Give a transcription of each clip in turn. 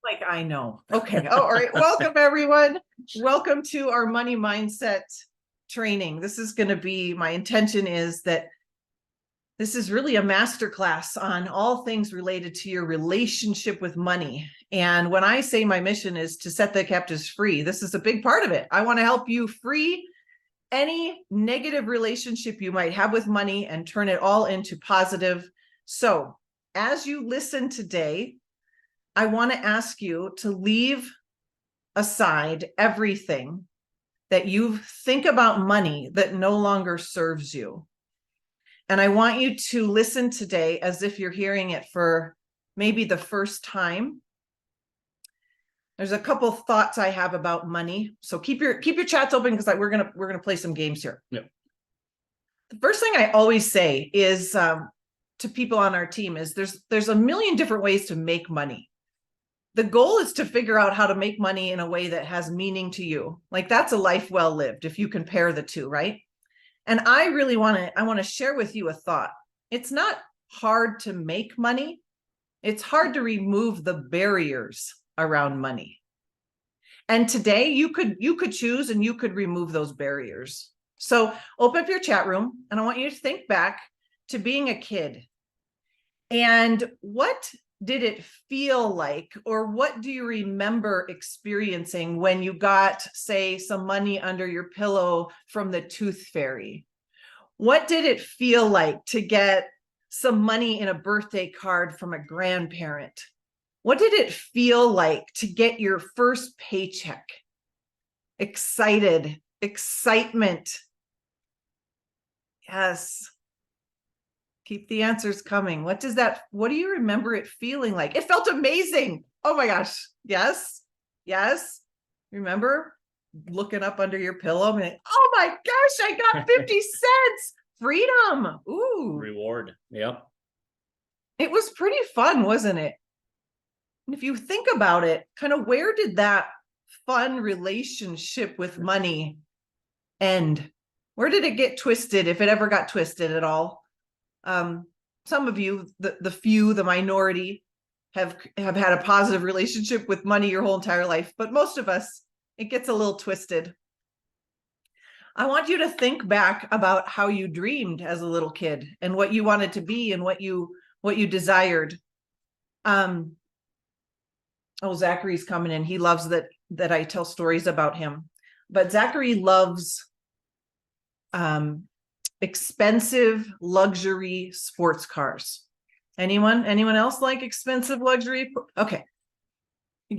Like, I know. Okay. Oh, all right. Welcome, everyone. Welcome to our money mindset training. This is going to be, my intention is that this is really a masterclass on all things related to your relationship with money. And when I say my mission is to set the captives free, this is a big part of it. I want to help you free any negative relationship you might have with money and turn it all into positive. So as you listen today, I want to ask you to leave aside everything that you think about money that no longer serves you. And I want you to listen today as if you're hearing it for maybe the first time. There's a couple thoughts I have about money. So keep your chats open because we're gonna play some games here. Yep. The first thing I always say is to people on our team is there's a million different ways to make money. The goal is to figure out how to make money in a way that has meaning to you. Like, that's a life well lived if you compare the two, right? And I really want to share with you a thought. It's not hard to make money. It's hard to remove the barriers around money. And today you could choose and you could remove those barriers. So open up your chat room and I want you to think back to being a kid. And what did it feel like, or what do you remember experiencing when you got, say, some money under your pillow from the tooth fairy? What did it feel like to get some money in a birthday card from a grandparent? What did it feel like to get your first paycheck? Excitement. Yes. Keep the answers coming. What do you remember it feeling like? It felt amazing. Oh my gosh. Yes. Remember looking up under your pillow and like, oh my gosh, I got 50 cents. Freedom. Ooh. Reward. Yep. It was pretty fun, wasn't it? And if you think about it, kind of where did that fun relationship with money end? Where did it get twisted, if it ever got twisted at all? Some of you, the minority, have had a positive relationship with money your whole entire life, but most of us, it gets a little twisted. I want you to think back about how you dreamed as a little kid and what you wanted to be and what you desired. Oh, Zachary's coming in. He loves that I tell stories about him, but Zachary loves expensive luxury sports cars. Anyone else like expensive luxury? Okay.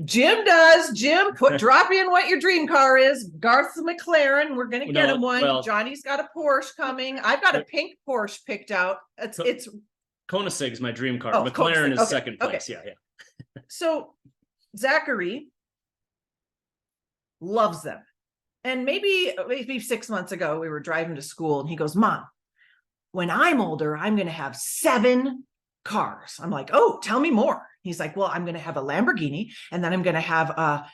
Jim does. Jim, drop in what your dream car is. Garth's a McLaren. We're gonna get him one. Well, Johnny's got a Porsche coming. I've got a pink Porsche picked out. It's Koenigsegg's my dream car. McLaren is second place. Okay. Yeah. So Zachary loves them. And maybe 6 months ago, we were driving to school and he goes, Mom, when I'm older, I'm going to have 7 cars. I'm like, oh, tell me more. He's like, well, I'm going to have a Lamborghini, and then I'm going to have,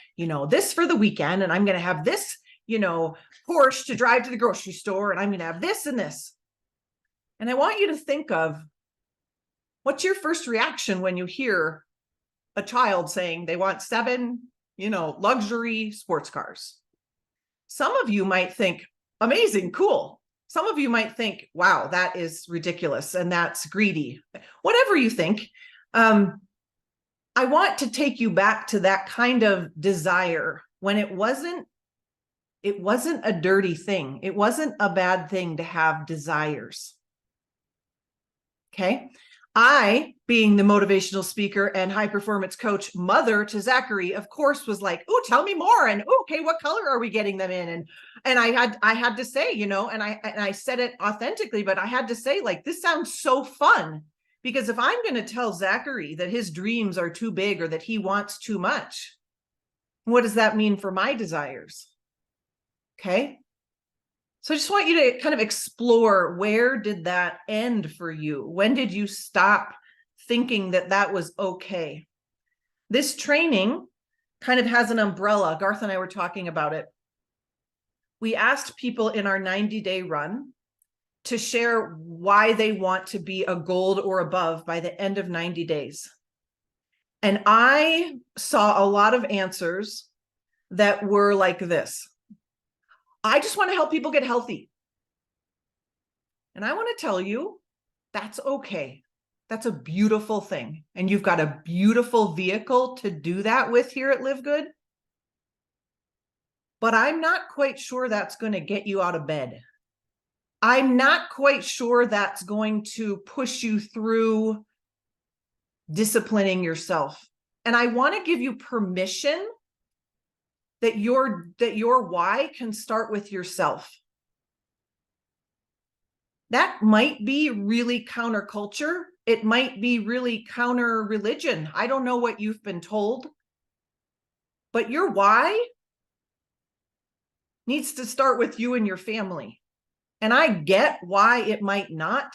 this for the weekend. And I'm going to have this, Porsche to drive to the grocery store. And I'm going to have this and this. And I want you to think of, what's your first reaction when you hear a child saying they want 7, luxury sports cars? Some of you might think, amazing, cool. Some of you might think, wow, that is ridiculous and that's greedy. Whatever you think, I want to take you back to that kind of desire when it wasn't a dirty thing. It wasn't a bad thing to have desires. Okay. I, being the motivational speaker and high performance coach mother to Zachary, of course, was like, oh, tell me more. And okay, what color are we getting them in? And I had to say, and I said it authentically, but I had to say, like, this sounds so fun, because if I'm going to tell Zachary that his dreams are too big or that he wants too much, what does that mean for my desires? Okay. So I just want you to kind of explore, where did that end for you? When did you stop thinking that that was okay? This training kind of has an umbrella. Garth and I were talking about it. We asked people in our 90-day run to share why they want to be a gold or above by the end of 90 days. And I saw a lot of answers that were like this. I just want to help people get healthy. And I want to tell you, that's okay. That's a beautiful thing. And you've got a beautiful vehicle to do that with here at LiveGood. But I'm not quite sure that's going to get you out of bed. I'm not quite sure that's going to push you through disciplining yourself. And I want to give you permission that your why can start with yourself. That might be really counterculture. It might be really counter religion. I don't know what you've been told, but your why needs to start with you and your family. And I get why it might not,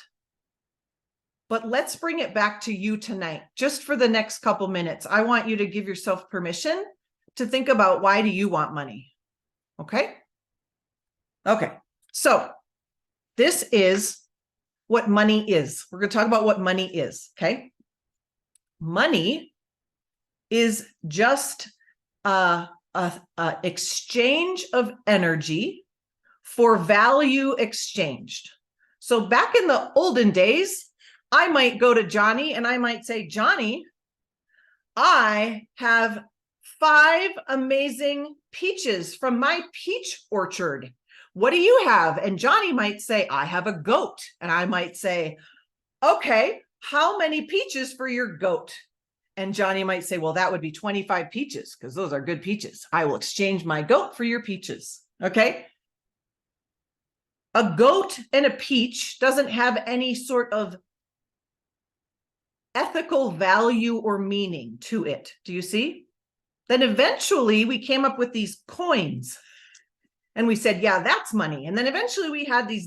but let's bring it back to you tonight. Just for the next couple minutes, I want you to give yourself permission to think about, why do you want money? Okay? Okay. So this is what money is. We're going to talk about what money is. Okay? Money is just a exchange of energy for value exchanged. So back in the olden days, I might go to Johnny and I might say, Johnny, I have 5 amazing peaches from my peach orchard. What do you have? And Johnny might say, I have a goat. And I might say, okay, how many peaches for your goat? And Johnny might say, well, that would be 25 peaches because those are good peaches. I will exchange my goat for your peaches. Okay. A goat and a peach doesn't have any sort of ethical value or meaning to it. Do you see? Then eventually we came up with these coins and we said, yeah, that's money. And then eventually we had these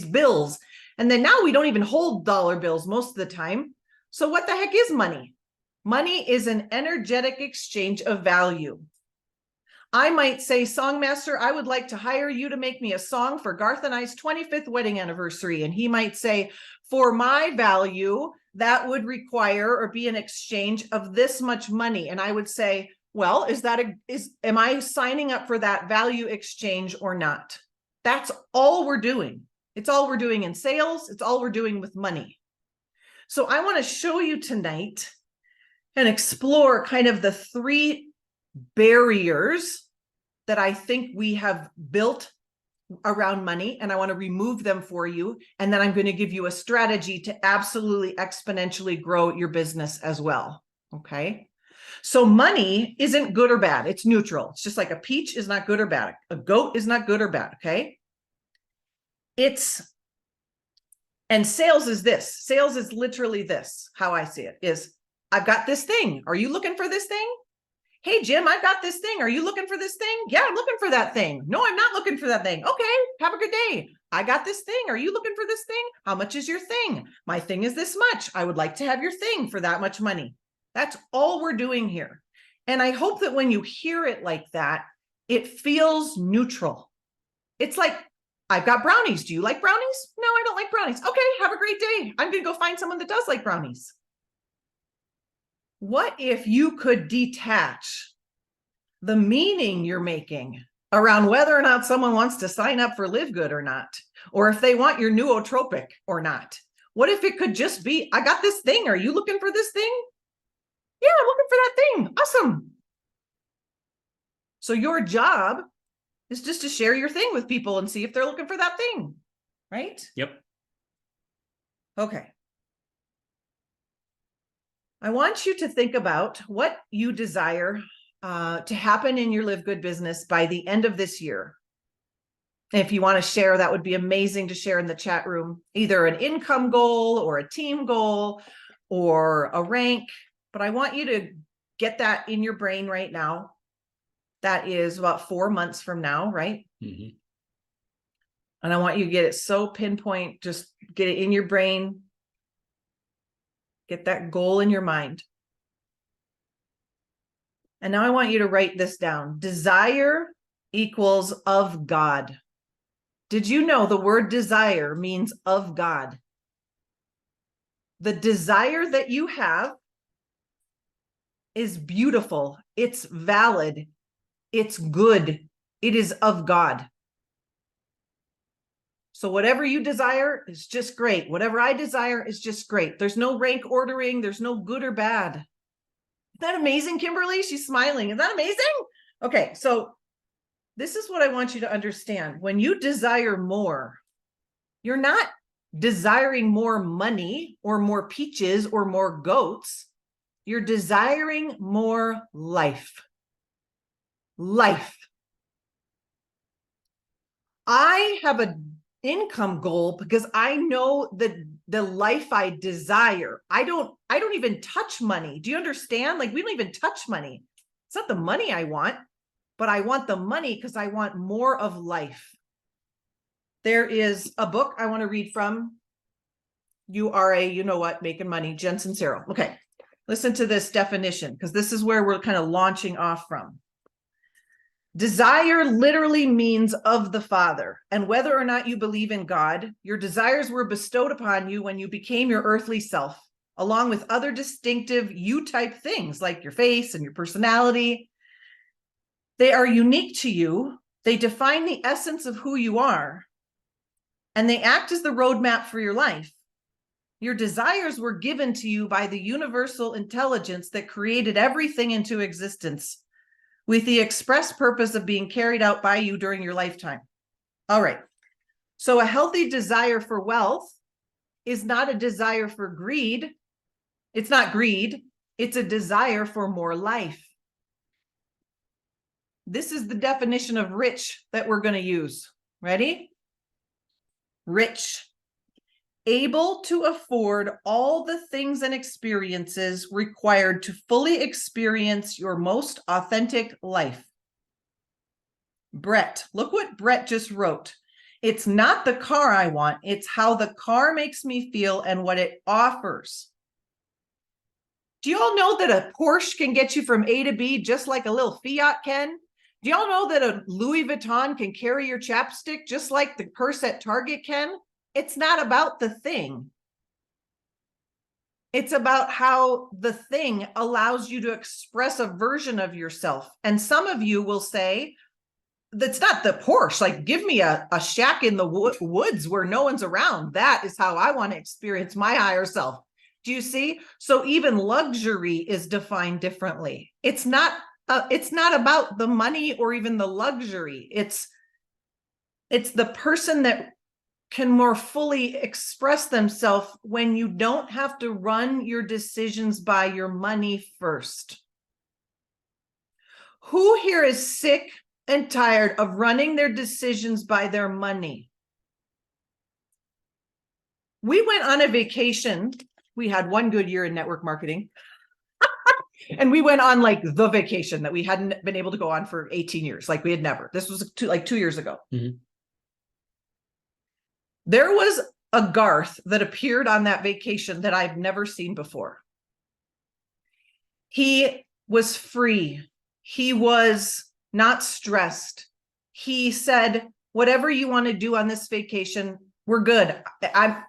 bills. And then now we don't even hold dollar bills most of the time. So what the heck is money? Money is an energetic exchange of value. I might say, Songmaster, I would like to hire you to make me a song for Garth and I's 25th wedding anniversary. And he might say, for my value, that would require or be an exchange of this much money. And I would say, well, am I signing up for that value exchange or not? That's all we're doing. It's all we're doing in sales. It's all we're doing with money. So I want to show you tonight and explore kind of the 3 barriers that I think we have built around money, and I want to remove them for you. And then I'm going to give you a strategy to absolutely exponentially grow your business as well. Okay. So money isn't good or bad. It's neutral. It's just like a peach is not good or bad. A goat is not good or bad. Okay. And sales is this. Sales is literally this. How I see it is, I've got this thing. Are you looking for this thing? Hey, Jim, I've got this thing. Are you looking for this thing? Yeah, I'm looking for that thing. No, I'm not looking for that thing. Okay, have a good day. I got this thing. Are you looking for this thing? How much is your thing? My thing is this much. I would like to have your thing for that much money. That's all we're doing here. And I hope that when you hear it like that, it feels neutral. It's like, I've got brownies. Do you like brownies? No, I don't like brownies. Okay, have a great day. I'm going to go find someone that does like brownies. What if you could detach the meaning you're making around whether or not someone wants to sign up for LiveGood or not, or if they want your nootropic or not? What if it could just be, I got this thing. Are you looking for this thing? Yeah, I'm looking for that thing. Awesome. So your job is just to share your thing with people and see if they're looking for that thing, right? Yep. Okay. I want you to think about what you desire to happen in your LiveGood business by the end of this year. If you want to share, that would be amazing to share in the chat room, either an income goal or a team goal or a rank. But I want you to get that in your brain right now. That is about 4 months from now, right? Mm-hmm. And I want you to get it so pinpoint, just get it in your brain. Get that goal in your mind. And now I want you to write this down. Desire equals of God. Did you know the word desire means of God? The desire that you have is beautiful. It's valid. It's good. It is of God. So whatever you desire is just great. Whatever I desire is just great. There's no rank ordering. There's no good or bad. Isn't that amazing, Kimberly? She's smiling. Isn't that amazing? Okay, so this is what I want you to understand. When you desire more, you're not desiring more money or more peaches or more goats. You're desiring more life. Life. I have an income goal because I know the life I desire. I don't even touch money. Do you understand? Like, we don't even touch money. It's not the money I want, but I want the money because I want more of life. There is a book I want to read from. You are a, you know what, making money, Jen Sincero. Okay, listen to this definition, because this is where we're kind of launching off from. Desire literally means of the Father, and whether or not you believe in God, your desires were bestowed upon you when you became your earthly self, along with other distinctive you-type things like your face and your personality. They are unique to you. They define the essence of who you are, and they act as the roadmap for your life. Your desires were given to you by the universal intelligence that created everything into existence, with the express purpose of being carried out by you during your lifetime. All right. So a healthy desire for wealth is not a desire for greed. It's not greed. It's a desire for more life. This is the definition of rich that we're going to use. Ready? Rich. Able to afford all the things and experiences required to fully experience your most authentic life. Brett, look what Brett just wrote. It's not the car I want, it's how the car makes me feel and what it offers. Do you all know that a Porsche can get you from A to B just like a little Fiat can? Do y'all know that a Louis Vuitton can carry your chapstick just like the purse at Target can? It's not about the thing. It's about how the thing allows you to express a version of yourself. And some of you will say, that's not the Porsche. Like, give me a shack in the woods where no one's around. That is how I want to experience my higher self. Do you see? So even luxury is defined differently. It's not about the money or even the luxury. It's the person that can more fully express themselves when you don't have to run your decisions by your money first. Who here is sick and tired of running their decisions by their money? We went on a vacation. We had one good year in network marketing. And we went on like the vacation that we hadn't been able to go on for 18 years. Like, we had never. This was like 2 years ago. Mm-hmm. There was a Garth that appeared on that vacation that I've never seen before. He was free. He was not stressed. He said, whatever you want to do on this vacation, we're good. I'm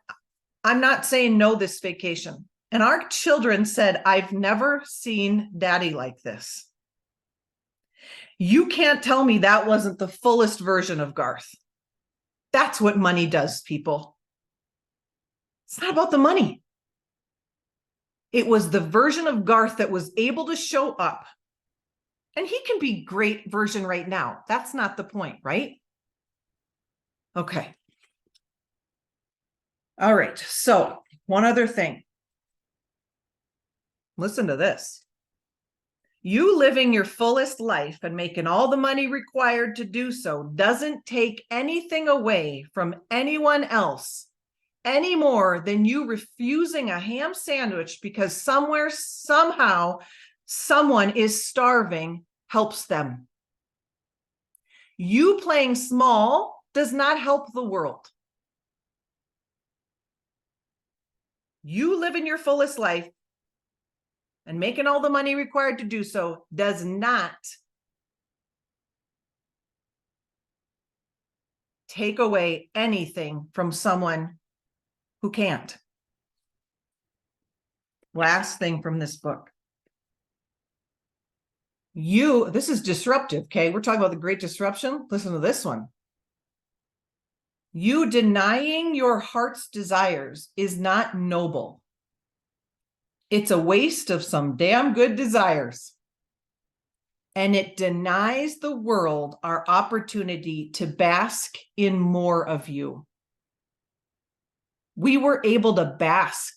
not saying no this vacation. And our children said, I've never seen daddy like this. You can't tell me that wasn't the fullest version of Garth. That's what money does, people. It's not about the money. It was the version of Garth that was able to show up. And he can be great version right now. That's not the point, right? Okay. All right. So one other thing. Listen to this. You living your fullest life and making all the money required to do so doesn't take anything away from anyone else any more than you refusing a ham sandwich because somewhere, somehow, someone is starving helps them. You playing small does not help the world. You living your fullest life and making all the money required to do so does not take away anything from someone who can't. Last thing from this book. This is disruptive, okay? We're talking about the great disruption. Listen to this one. You denying your heart's desires is not noble. It's a waste of some damn good desires. And it denies the world our opportunity to bask in more of you. We were able to bask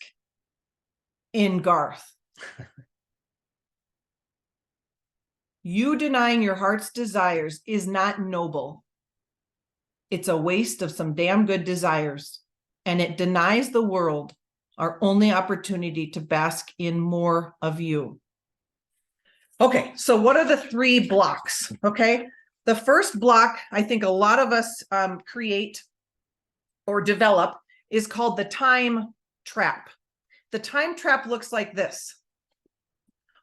in Garth. You denying your heart's desires is not noble. It's a waste of some damn good desires. And it denies the world our only opportunity to bask in more of you. Okay, so what are the 3 blocks? Okay, the first block I think a lot of us create or develop is called the time trap. The time trap looks like this.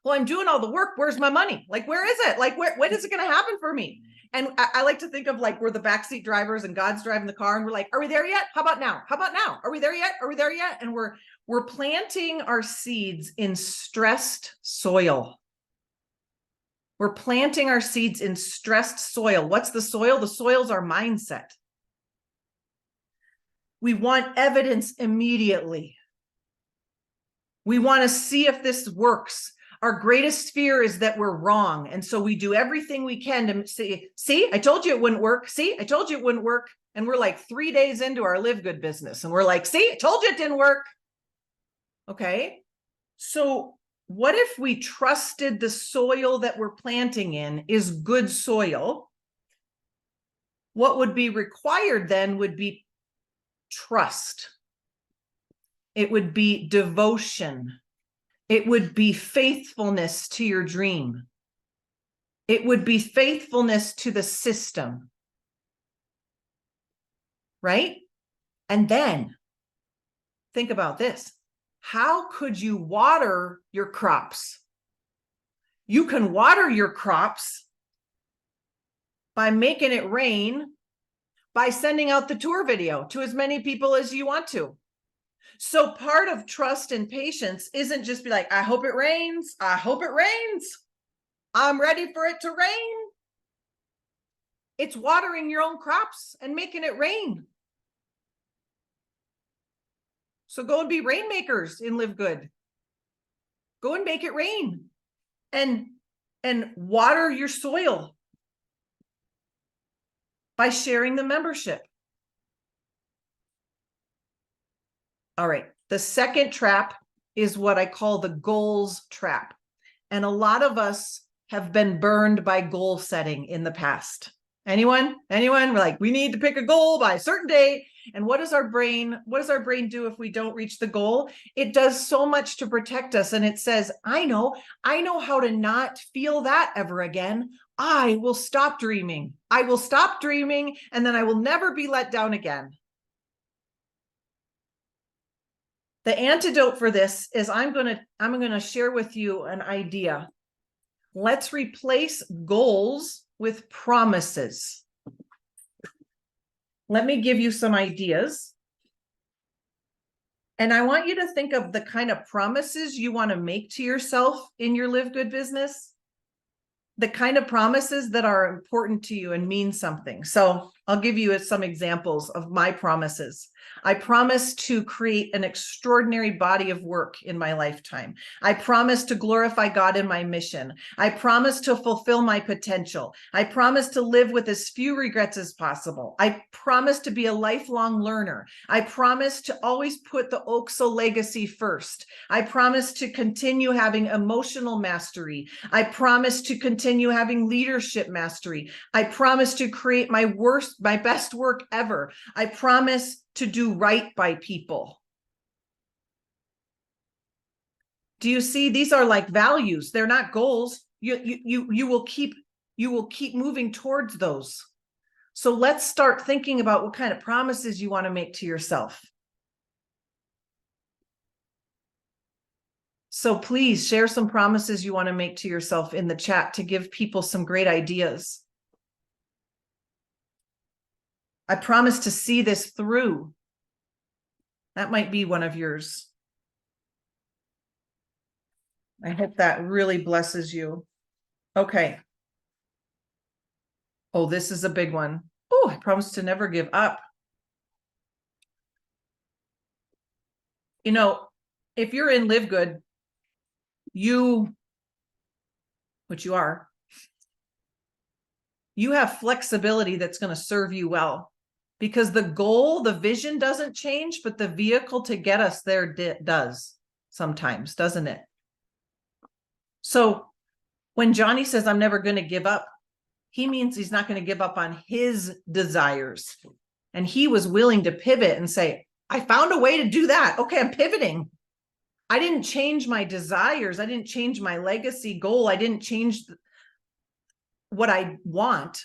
Well, I'm doing all the work. Where's my money? Like, where is it? Like, when is it going to happen for me? And I like to think of like we're the backseat drivers and God's driving the car and we're like, are we there yet? How about now? How about now? Are we there yet? Are we there yet? And we're planting our seeds in stressed soil. We're planting our seeds in stressed soil. What's the soil? The soil's our mindset. We want evidence immediately. We want to see if this works. Our greatest fear is that we're wrong. And so we do everything we can to say, see, I told you it wouldn't work. See, I told you it wouldn't work. And we're like 3 days into our LiveGood business. And we're like, see, I told you it didn't work. Okay. So what if we trusted the soil that we're planting in is good soil? What would be required then would be trust. It would be devotion. It would be faithfulness to your dream. It would be faithfulness to the system. Right? And then think about this. How could you water your crops? You can water your crops by making it rain, by sending out the tour video to as many people as you want to. So part of trust and patience isn't just be like, I hope it rains. I hope it rains. I'm ready for it to rain. It's watering your own crops and making it rain. So go and be rainmakers in LiveGood. Go and make it rain and water your soil by sharing the membership. All right. The second trap is what I call the goals trap. And a lot of us have been burned by goal setting in the past. Anyone? We're like, we need to pick a goal by a certain date. And what does our brain do if we don't reach the goal? It does so much to protect us. And it says, I know how to not feel that ever again. I will stop dreaming. I will stop dreaming, and then I will never be let down again. The antidote for this is I'm going to share with you an idea. Let's replace goals with promises. Let me give you some ideas. And I want you to think of the kind of promises you want to make to yourself in your LiveGood business. The kind of promises that are important to you and mean something. So I'll give you some examples of my promises. I promise to create an extraordinary body of work in my lifetime. I promise to glorify God in my mission. I promise to fulfill my potential. I promise to live with as few regrets as possible. I promise to be a lifelong learner. I promise to always put the Oksol legacy first. I promise to continue having emotional mastery. I promise to continue having leadership mastery. I promise to create my best work ever. I promise to do right by people. Do you see? These are like values. They're not goals. You will keep moving towards those. So let's start thinking about what kind of promises you want to make to yourself. So please share some promises you want to make to yourself in the chat to give people some great ideas. I promise to see this through. That might be one of yours. I hope that really blesses you. Okay. Oh, this is a big one. Oh, I promise to never give up. You know, if you're in LiveGood, which you are, you have flexibility that's going to serve you well, because the goal, the vision doesn't change, but the vehicle to get us there does sometimes, doesn't it? So when Johnny says, I'm never going to give up, he means he's not going to give up on his desires. And he was willing to pivot and say, I found a way to do that. Okay, I'm pivoting. I didn't change my desires. I didn't change my legacy goal. I didn't change what I want,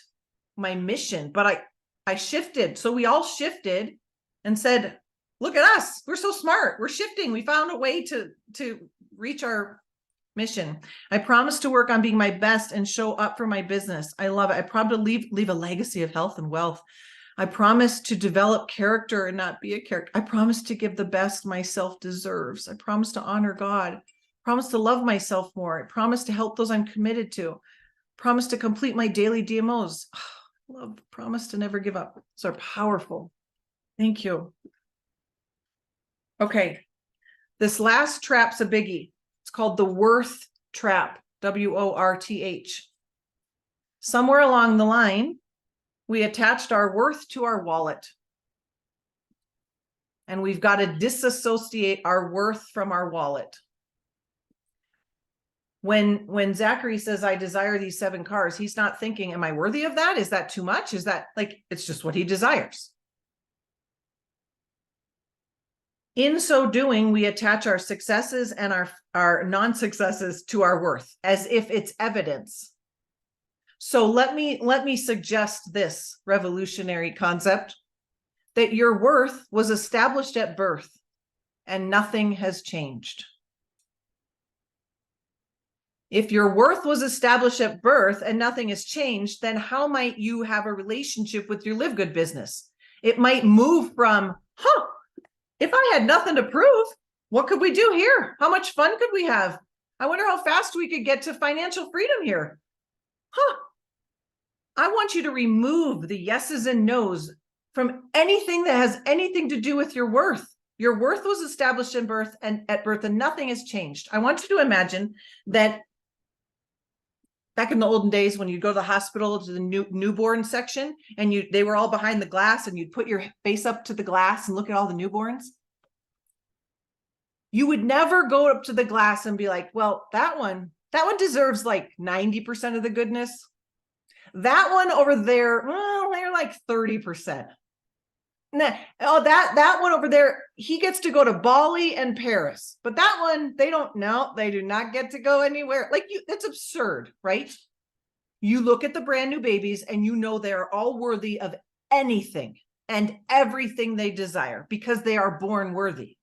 my mission, but I shifted. So we all shifted and said, look at us. We're so smart. We're shifting. We found a way to reach our mission. I promise to work on being my best and show up for my business. I love it. I promise to leave a legacy of health and wealth. I promise to develop character and not be a character. I promise to give the best myself deserves. I promise to honor God. I promise to love myself more. I promise to help those I'm committed to. Promise to complete my daily DMOs. Love, promise to never give up. Those are powerful. Thank you. Okay. This last trap's a biggie. It's called the worth trap, WORTH. Somewhere along the line, we attached our worth to our wallet. And we've got to disassociate our worth from our wallet. When Zachary says, I desire these 7 cars, he's not thinking, am I worthy of that? Is that too much? Is that like, it's just what he desires. In so doing, we attach our successes and our non-successes to our worth as if it's evidence. So let me suggest this revolutionary concept, that your worth was established at birth and nothing has changed. If your worth was established at birth and nothing has changed, then how might you have a relationship with your LiveGood business? It might move from, if I had nothing to prove, what could we do here? How much fun could we have? I wonder how fast we could get to financial freedom here. I want you to remove the yeses and nos from anything that has anything to do with your worth. Your worth was established at birth and nothing has changed. I want you to imagine that back in the olden days, when you go to the hospital to the newborn section, and they were all behind the glass, and you'd put your face up to the glass and look at all the newborns. You would never go up to the glass and be like, well, that one deserves like 90% of the goodness. That one over there, well, they're like 30%. That one over there, he gets to go to Bali and Paris, but that one, they do not get to go anywhere. Like that's absurd, right? You look at the brand new babies and you know they're all worthy of anything and everything they desire because they are born worthy.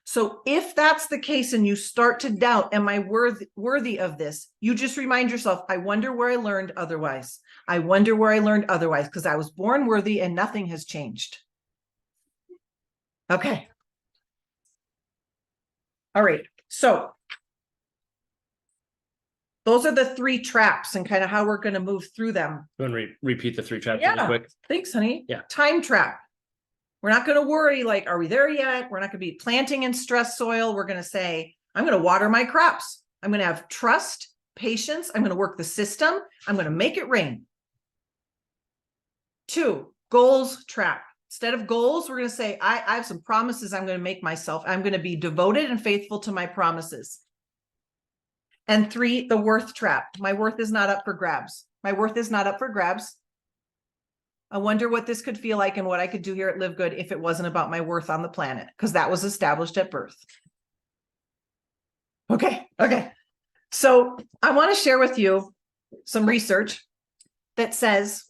So if that's the case and you start to doubt, am I worthy of this? You just remind yourself, I wonder where I learned otherwise. I wonder where I learned otherwise because I was born worthy and nothing has changed. Okay. All right. So those are the 3 traps and kind of how we're going to move through them. You want to repeat the 3 traps really quick? Thanks, honey. Yeah. Time trap. We're not going to worry, like, are we there yet? We're not going to be planting in stress soil. We're going to say, I'm going to water my crops. I'm going to have trust, patience. I'm going to work the system. I'm going to make it rain. 2, goals trap. Instead of goals, we're going to say, I have some promises I'm going to make myself. I'm going to be devoted and faithful to my promises. And 3, the worth trap. My worth is not up for grabs. My worth is not up for grabs. I wonder what this could feel like and what I could do here at LiveGood if it wasn't about my worth on the planet, because that was established at birth. Okay. So I want to share with you some research that says,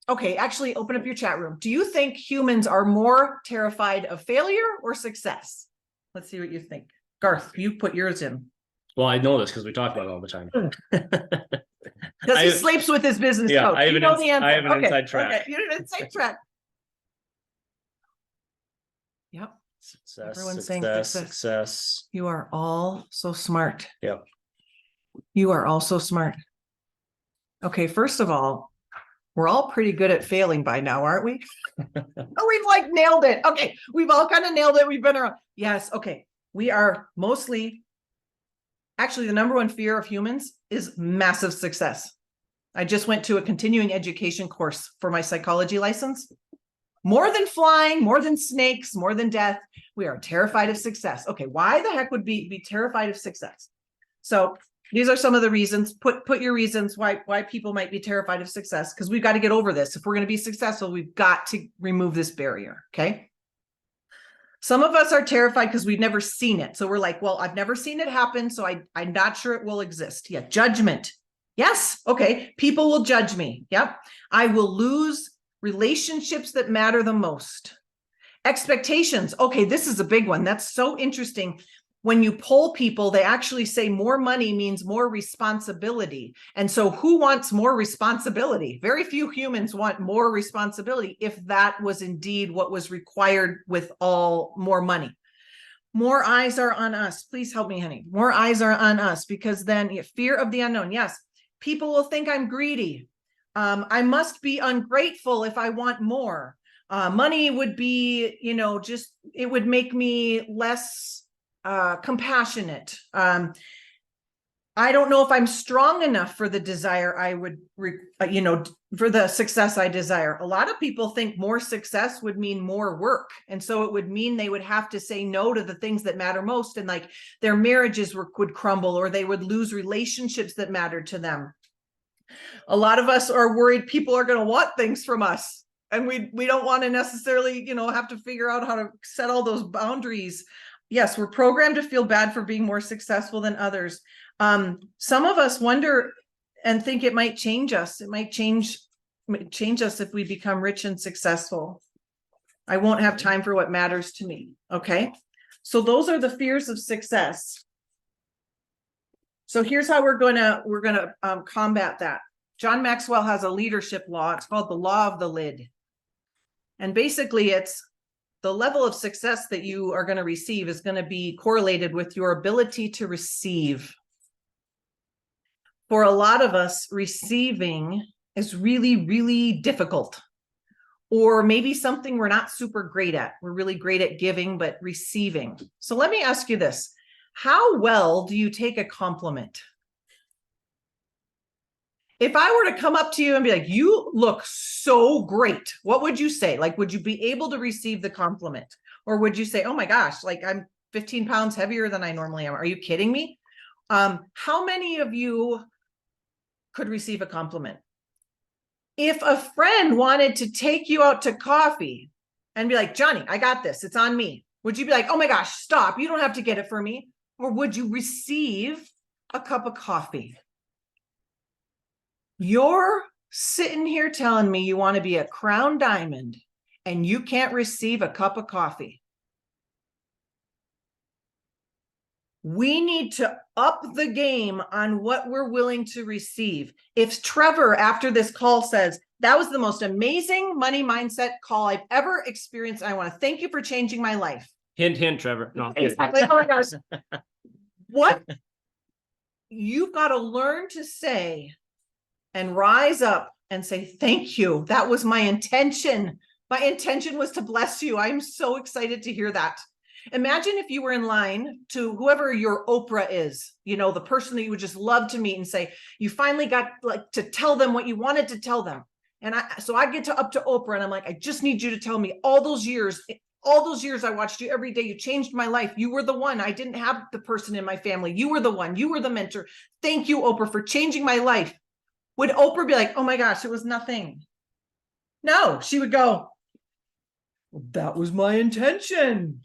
okay, actually open up your chat room. Do you think humans are more terrified of failure or success? Let's see what you think. Garth, you put yours in. Well, I know this because we talk about it all the time. Because he sleeps with his business coach. I have an inside track. Okay, you have an inside track. Yep. Success, Everyone's saying success. You are all so smart. Yep. You are all so smart. Okay, first of all, we're all pretty good at failing by now, aren't we? Oh, we've like nailed it. Okay, we've all kind of nailed it. We've been around. Yes, okay. We are mostly, actually, the number one fear of humans is massive success. I just went to a continuing education course for my psychology license. More than flying, more than snakes, more than death, we are terrified of success. Okay, why the heck would be terrified of success? So these are some of the reasons. Put your reasons why people might be terrified of success, because we've got to get over this. If we're going to be successful, we've got to remove this barrier. Okay. Some of us are terrified because we've never seen it. So we're like, well, I've never seen it happen, so I'm not sure it will exist. Yeah, judgment. Yes. Okay. People will judge me. Yep. I will lose relationships that matter the most. Expectations. Okay, this is a big one. That's so interesting. When you poll people, they actually say more money means more responsibility. And so who wants more responsibility? Very few humans want more responsibility if that was indeed what was required with all more money. More eyes are on us. Please help me, honey. More eyes are on us, because then fear of the unknown. Yes, people will think I'm greedy. I must be ungrateful if I want more. Money would be, just, it would make me less compassionate. I don't know if I'm strong enough for the desire I would, for the success I desire. A lot of people think more success would mean more work. And so it would mean they would have to say no to the things that matter most. And like their marriages would crumble, or they would lose relationships that mattered to them. A lot of us are worried people are going to want things from us. And we don't want to necessarily, have to figure out how to set all those boundaries. Yes, we're programmed to feel bad for being more successful than others. Some of us wonder and think it might change us. It might change us if we become rich and successful. I won't have time for what matters to me. Okay. So those are the fears of success. So here's how we're going to combat that. John Maxwell has a leadership law. It's called the law of the lid. And basically it's the level of success that you are going to receive is going to be correlated with your ability to receive. For a lot of us, receiving is really, really difficult, or maybe something we're not super great at. We're really great at giving, but receiving. So let me ask you this. How well do you take a compliment? If I were to come up to you and be like, you look so great, what would you say? Like, would you be able to receive the compliment? Or would you say, oh my gosh, like I'm 15 pounds heavier than I normally am. Are you kidding me? How many of you could receive a compliment? If a friend wanted to take you out to coffee and be like, Johnny, I got this, it's on me, would you be like, oh my gosh, stop, you don't have to get it for me? Or would you receive a cup of coffee? You're sitting here telling me you want to be a crown diamond and you can't receive a cup of coffee. We need to up the game on what we're willing to receive. If Trevor, after this call, says, that was the most amazing money mindset call I've ever experienced, I want to thank you for changing my life. Hint, hint, Trevor. No. Exactly. Oh my gosh. What? You've got to learn to say and rise up and say, thank you. That was my intention. My intention was to bless you. I'm so excited to hear that. Imagine if you were in line to whoever your Oprah is, the person that you would just love to meet, and say, you finally got like to tell them what you wanted to tell them. And I get up to Oprah and I'm like, I just need you to tell me all those years I watched you every day. You changed my life. You were the one. I didn't have the person in my family. You were the one. You were the mentor. Thank you, Oprah, for changing my life. Would Oprah be like, oh my gosh, it was nothing? No, she would go, well, that was my intention.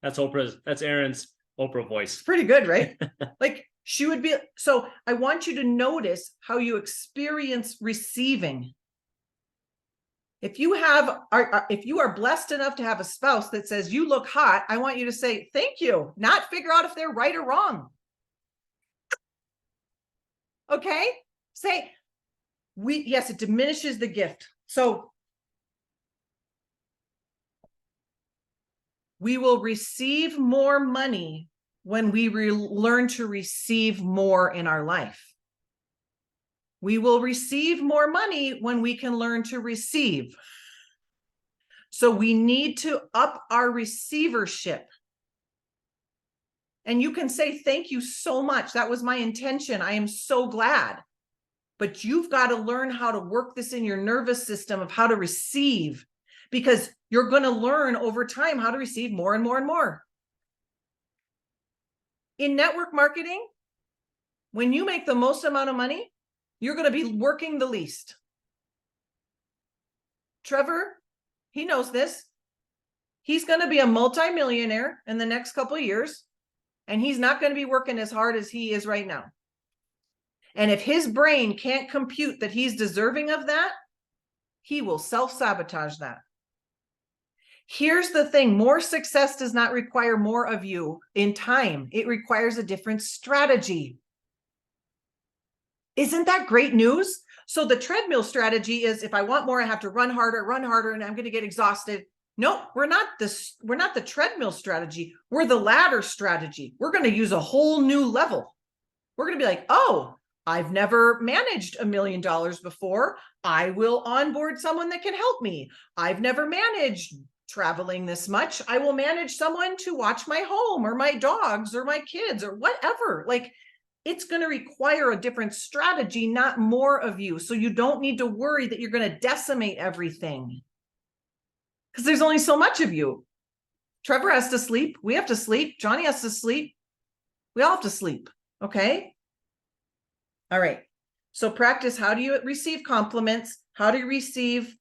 That's Erin's Oprah voice. It's pretty good, right? Like she would be. So I want you to notice how you experience receiving. If you are blessed enough to have a spouse that says you look hot, I want you to say thank you, not figure out if they're right or wrong. Okay? Say, yes, it diminishes the gift. So we will receive more money when we learn to receive more in our life. We will receive more money when we can learn to receive. So we need to up our receivership. And you can say, thank you so much. That was my intention. I am so glad. But you've got to learn how to work this in your nervous system of how to receive, because you're going to learn over time how to receive more and more and more. In network marketing, when you make the most amount of money, you're going to be working the least. Trevor, he knows this. He's going to be a multimillionaire in the next couple of years, and he's not going to be working as hard as he is right now. And if his brain can't compute that he's deserving of that, he will self-sabotage that. Here's the thing, more success does not require more of you in time. It requires a different strategy. Isn't that great news? So the treadmill strategy is, if I want more, I have to run harder, and I'm going to get exhausted. No, we're not the treadmill strategy. We're the ladder strategy. We're going to use a whole new level. We're going to be like, oh, I've never managed $1 million before. I will onboard someone that can help me. I've never managed traveling this much. I will manage someone to watch my home or my dogs or my kids or whatever. Like, it's going to require a different strategy, not more of you. So you don't need to worry that you're going to decimate everything, because there's only so much of you. Trevor has to sleep. We have to sleep. Johnny has to sleep. We all have to sleep. Okay. All right. So practice. How do you receive compliments? How do you receive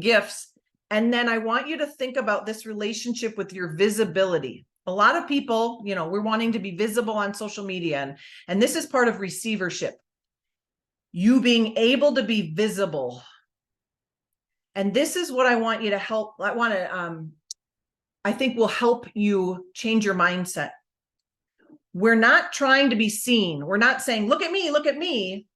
gifts? And then I want you to think about this relationship with your visibility. A lot of people, we're wanting to be visible on social media, and this is part of receivership. You being able to be visible. And this is what I want you to help. I think will help you change your mindset. We're not trying to be seen. We're not saying, look at me, look at me.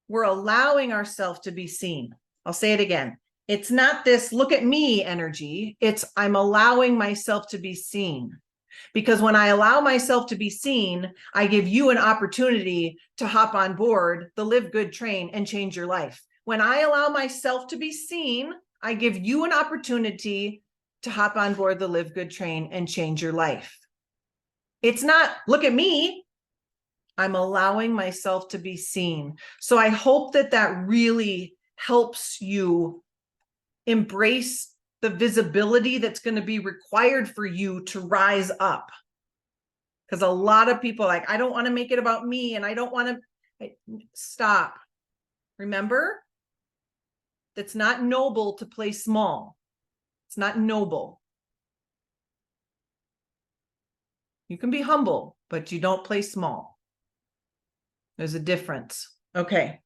We're allowing ourselves to be seen. I'll say it again. It's not this look at me energy. It's I'm allowing myself to be seen. Because when I allow myself to be seen, I give you an opportunity to hop on board the LiveGood train and change your life. When I allow myself to be seen, I give you an opportunity to hop on board the LiveGood train and change your life. It's not, look at me. I'm allowing myself to be seen. So I hope that that really helps you embrace the visibility that's going to be required for you to rise up. Because a lot of people are like, I don't want to make it about me, and I don't want to stop. Remember, that's not noble to play small. It's not noble. You can be humble, but you don't play small. There's a difference. Okay.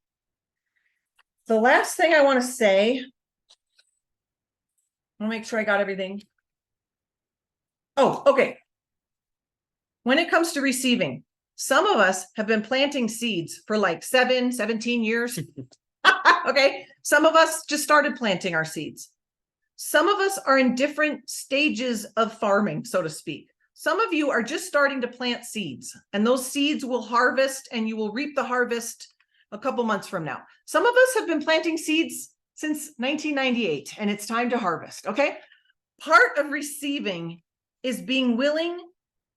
The last thing I want to say, I'll make sure I got everything. Oh, okay. When it comes to receiving, some of us have been planting seeds for like 17 years. Okay. Some of us just started planting our seeds. Some of us are in different stages of farming, so to speak. Some of you are just starting to plant seeds, and those seeds will harvest, and you will reap the harvest a couple months from now. Some of us have been planting seeds since 1998, and it's time to harvest. Okay. Part of receiving is being willing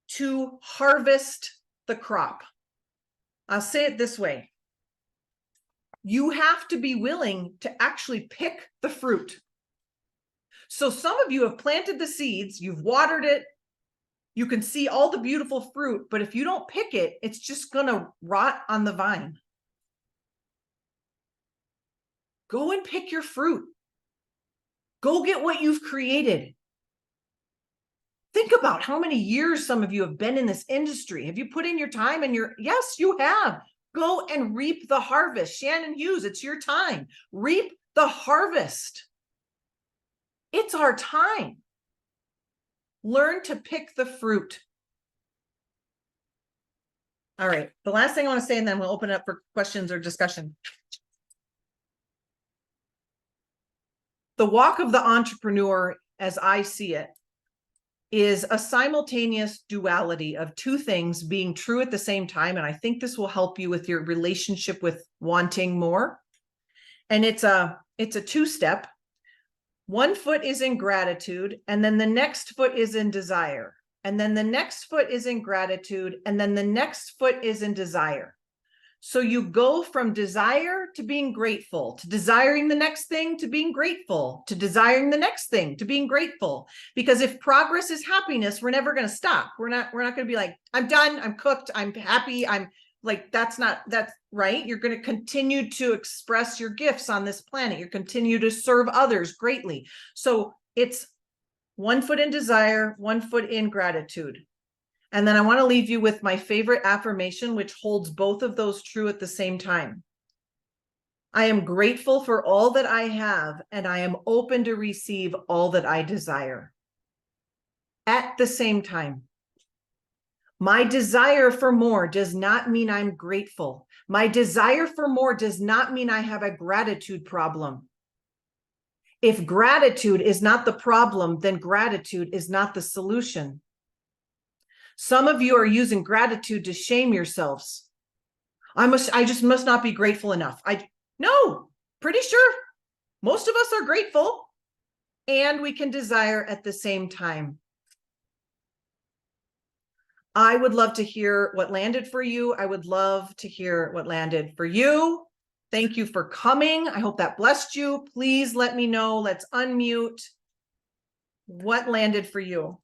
to harvest the crop. I'll say it this way. You have to be willing to actually pick the fruit. So some of you have planted the seeds, you've watered it, you can see all the beautiful fruit, but if you don't pick it, it's just going to rot on the vine. Go and pick your fruit. Go get what you've created. Think about how many years some of you have been in this industry. Have you put in your time and yes, you have. Go and reap the harvest. Shannon Hughes, it's your time. Reap the harvest. It's our time. Learn to pick the fruit. All right. The last thing I want to say, and then we'll open it up for questions or discussion. The walk of the entrepreneur, as I see it, is a simultaneous duality of two things being true at the same time. And I think this will help you with your relationship with wanting more. And it's a two-step. One foot is in gratitude, and then the next foot is in desire. And then the next foot is in gratitude, and then the next foot is in desire. So you go from desire to being grateful, to desiring the next thing, to being grateful, to desiring the next thing, to being grateful. Because if progress is happiness, we're never going to stop. We're not going to be like, I'm done, I'm cooked, I'm happy, I'm like, that's right. You're going to continue to express your gifts on this planet. You continue to serve others greatly. So it's one foot in desire, one foot in gratitude. And then I want to leave you with my favorite affirmation, which holds both of those true at the same time. I am grateful for all that I have, and I am open to receive all that I desire. At the same time, my desire for more does not mean I'm grateful. My desire for more does not mean I have a gratitude problem. If gratitude is not the problem, then gratitude is not the solution. Some of you are using gratitude to shame yourselves. I just must not be grateful enough. No, pretty sure most of us are grateful, and we can desire at the same time. I would love to hear what landed for you. I would love to hear what landed for you. Thank you for coming. I hope that blessed you. Please let me know. Let's unmute. What landed for you?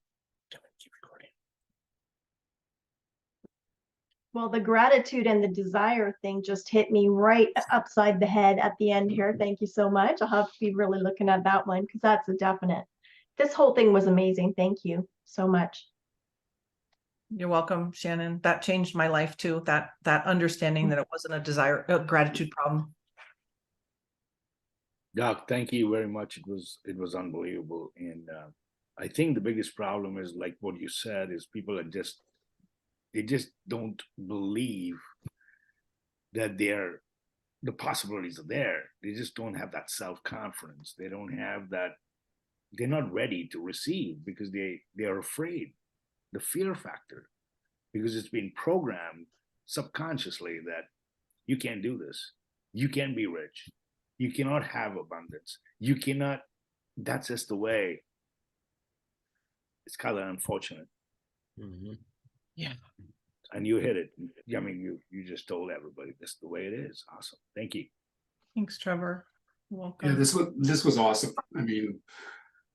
Well, the gratitude and the desire thing just hit me right upside the head at the end here. Thank you so much. I'll have to be really looking at that one because that's a definite. This whole thing was amazing. Thank you so much. You're welcome, Shannon. That changed my life too. That understanding that it wasn't a gratitude problem. Doc, thank you very much. It was unbelievable. And I think the biggest problem is like what you said is people are they just don't believe that the possibilities are there. They just don't have that self-confidence. They don't have that. They're not ready to receive because they are afraid. The fear factor, because it's been programmed subconsciously that you can't do this. You can't be rich. You cannot have abundance. You cannot. That's just the way. It's kind of unfortunate. Mm-hmm. Yeah. And you hit it. I mean, you just told everybody this is the way it is. Awesome. Thank you. Thanks, Trevor. Welcome. Yeah, this was awesome. I mean,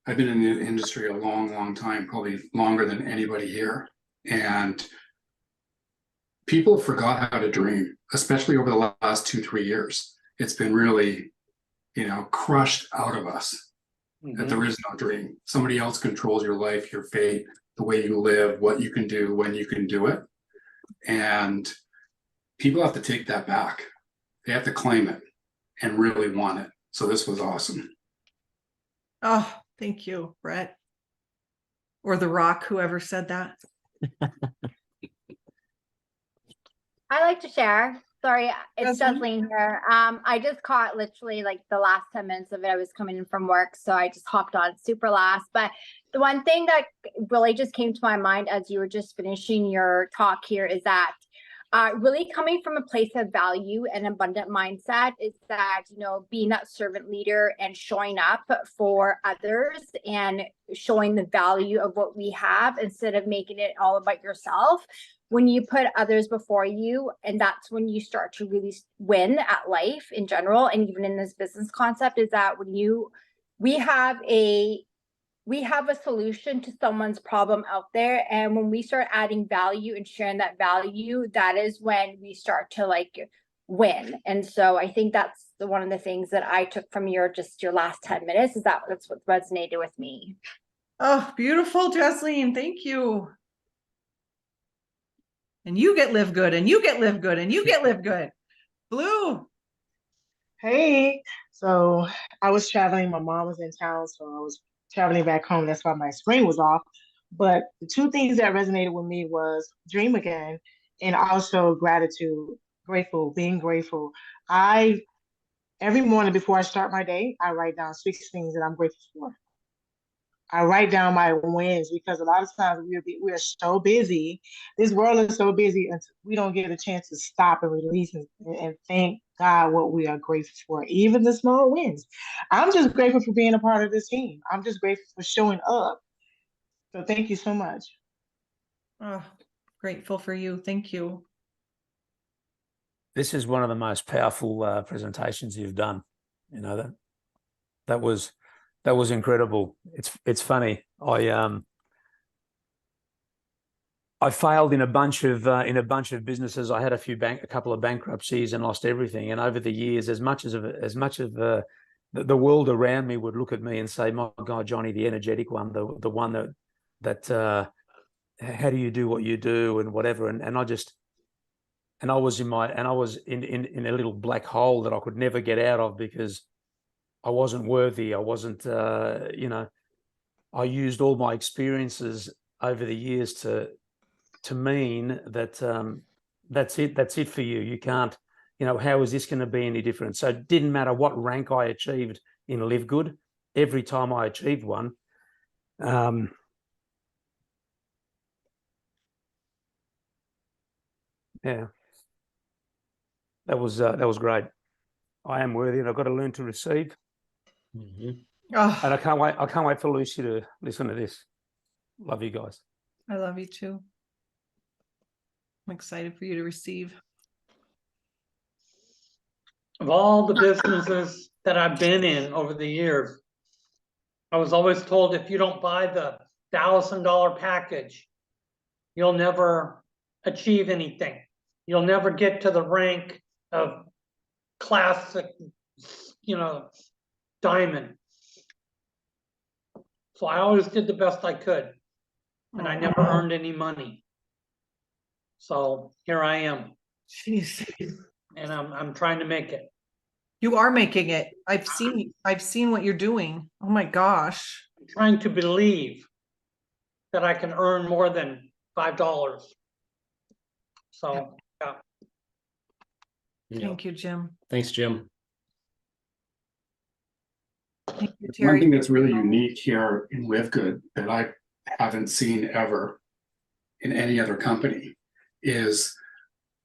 I've been in the industry a long time, probably longer than anybody here. And people forgot how to dream, especially over the last 2-3 years. It's been really, crushed out of us that there is no dream. Somebody else controls your life, your fate, the way you live, what you can do, when you can do it. And people have to take that back. They have to claim it and really want it. So this was awesome. Oh, thank you, Brett. Or The Rock, whoever said that. I like to share. Sorry, it's Dudley here. I just caught literally like the last 10 minutes of it. I was coming in from work, so I just hopped on super last. But the one thing that really just came to my mind as you were just finishing your talk here is that really coming from a place of value and abundant mindset is that, being that servant leader and showing up for others and showing the value of what we have instead of making it all about yourself. When you put others before you, and that's when you start to really win at life in general, and even in this business concept, is that when we have a solution to someone's problem out there, and when we start adding value and sharing that value, that is when we start to win. And so I think that's one of the things that I took from your last 10 minutes is that's what resonated with me. Oh, beautiful, Jesseline. Thank you. And you get live good, and you get live good, and you get live good. Blue. Hey, so I was traveling. My mom was in town, so I was traveling back home. That's why my screen was off. But the two things that resonated with me was dream again and also gratitude, being grateful. Every morning before I start my day, I write down 6 things that I'm grateful for. I write down my wins because a lot of times we're so busy. This world is so busy, and we don't get a chance to stop and release and thank God what we are grateful for, even the small wins. I'm just grateful for being a part of this team. I'm just grateful for showing up. So thank you so much. Oh, grateful for you. Thank you. This is one of the most powerful presentations you've done. You know, that was incredible. It's funny. I failed in a bunch of businesses. I had a couple of bankruptcies and lost everything. And over the years, as much of the world around me would look at me and say, "My God, Johnny, the energetic one, the one that how do you do what you do and whatever." And I was in a little black hole that I could never get out of because I wasn't worthy. I wasn't, I used all my experiences over the years to mean that that's it for you. You can't, how is this going to be any different? So it didn't matter what rank I achieved in LiveGood. Every time I achieved one, yeah, that was great. I am worthy, and I've got to learn to receive. Mm-hmm. Oh, And I can't wait for Lucy to listen to this. Love you guys. I love you too. I'm excited for you to receive. Of all the businesses that I've been in over the years, I was always told if you don't buy the $1,000 package, you'll never achieve anything. You'll never get to the rank of classic, diamond. So I always did the best I could, and I never earned any money. So here I am. Jeez. And I'm trying to make it. You are making it. I've seen what you're doing. Oh my gosh. I'm trying to believe that I can earn more than $5. So yeah. Thank you, Jim. Thanks, Jim. Thank you, One Terry. thing that's really unique here in LiveGood that I haven't seen ever in any other company is,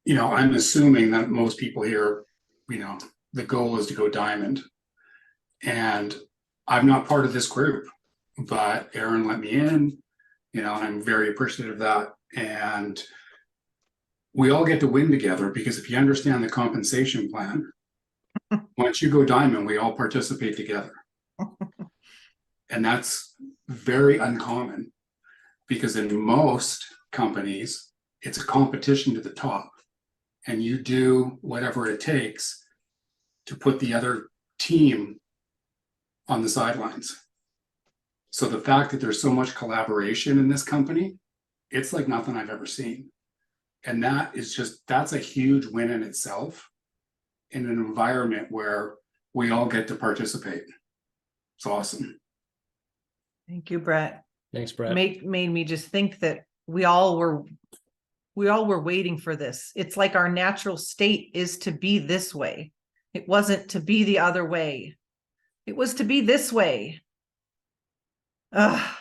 I'm assuming that most people here, the goal is to go diamond. And I'm not part of this group, but Erin let me in, and I'm very appreciative of that. And we all get to win together because if you understand the compensation plan, once you go diamond, we all participate together. And that's very uncommon because in most companies, it's a competition to the top. And you do whatever it takes to put the other team on the sidelines. So the fact that there's so much collaboration in this company, it's like nothing I've ever seen. And that's a huge win in itself in an environment where we all get to participate. It's awesome. Thank you, Brett. Thanks, Brett. Made me just think that we all were waiting for this. It's like our natural state is to be this way. It wasn't to be the other way. It was to be this way. Ugh.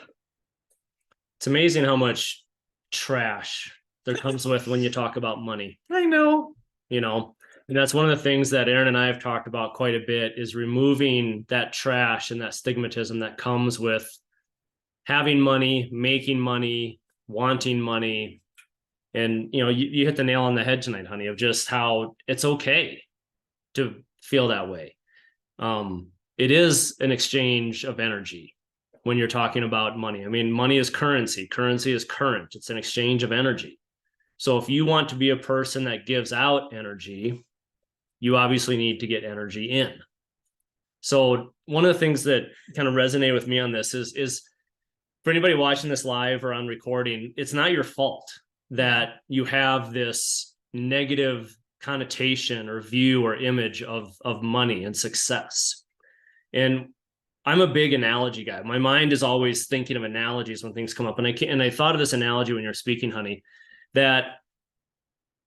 It's amazing how much trash there comes with when you talk about money. I know. And that's one of the things that Erin and I have talked about quite a bit is removing that trash and that stigmatism that comes with having money, making money, wanting money. And, you hit the nail on the head tonight, honey, of just how it's okay to feel that way. It is an exchange of energy when you're talking about money. I mean, money is currency. Currency is current. It's an exchange of energy. So if you want to be a person that gives out energy, you obviously need to get energy in. So one of the things that kind of resonate with me on this is for anybody watching this live or on recording, it's not your fault that you have this negative connotation or view or image of money and success. And I'm a big analogy guy. My mind is always thinking of analogies when things come up. And I thought of this analogy when you're speaking, honey, that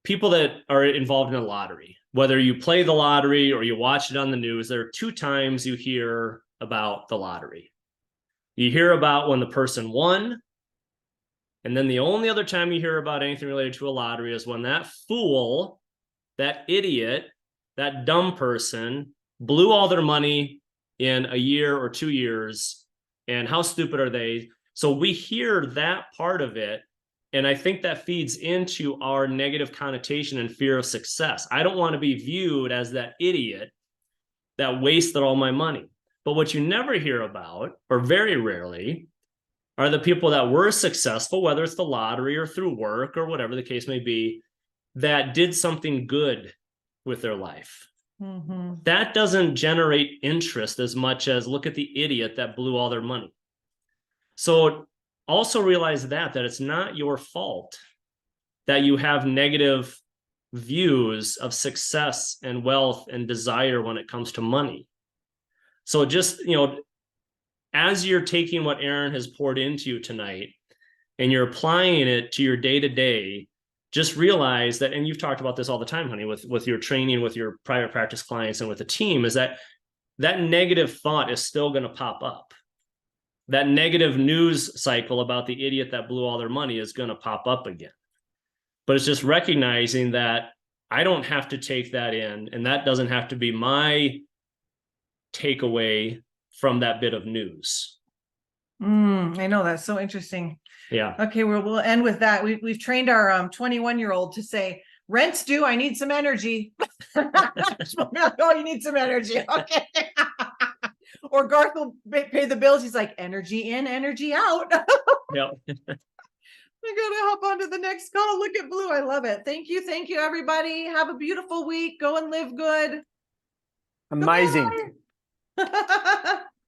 people that are involved in a lottery, whether you play the lottery or you watch it on the news, there are two times you hear about the lottery. You hear about when the person won. And then the only other time you hear about anything related to a lottery is when that fool, that idiot, that dumb person blew all their money in a year or 2 years. And how stupid are they? So we hear that part of it. And I think that feeds into our negative connotation and fear of success. I don't want to be viewed as that idiot that wasted all my money. But what you never hear about, or very rarely, are the people that were successful, whether it's the lottery or through work or whatever the case may be, that did something good with their life. Mm-hmm. That doesn't generate interest as much as look at the idiot that blew all their money. So also realize that it's not your fault that you have negative views of success and wealth and desire when it comes to money. So just, as you're taking what Erin has poured into you tonight and you're applying it to your day-to-day, just realize that, and you've talked about this all the time, honey, with your training, with your private practice clients and with the team, is that negative thought is still going to pop up. That negative news cycle about the idiot that blew all their money is going to pop up again. But it's just recognizing that I don't have to take that in, and that doesn't have to be my takeaway from that bit of news. I know, that's so interesting. Yeah. Okay, we'll end with that. We've trained our 21-year-old to say, rent's due, I need some energy. Oh, you need some energy. Okay. Or Garth will pay the bills. He's like, energy in, energy out. Yep. I gotta hop on to the next call. Look at Blue. I love it. Thank you. Thank you, everybody. Have a beautiful week. Go and live good. Amazing. Goodbye.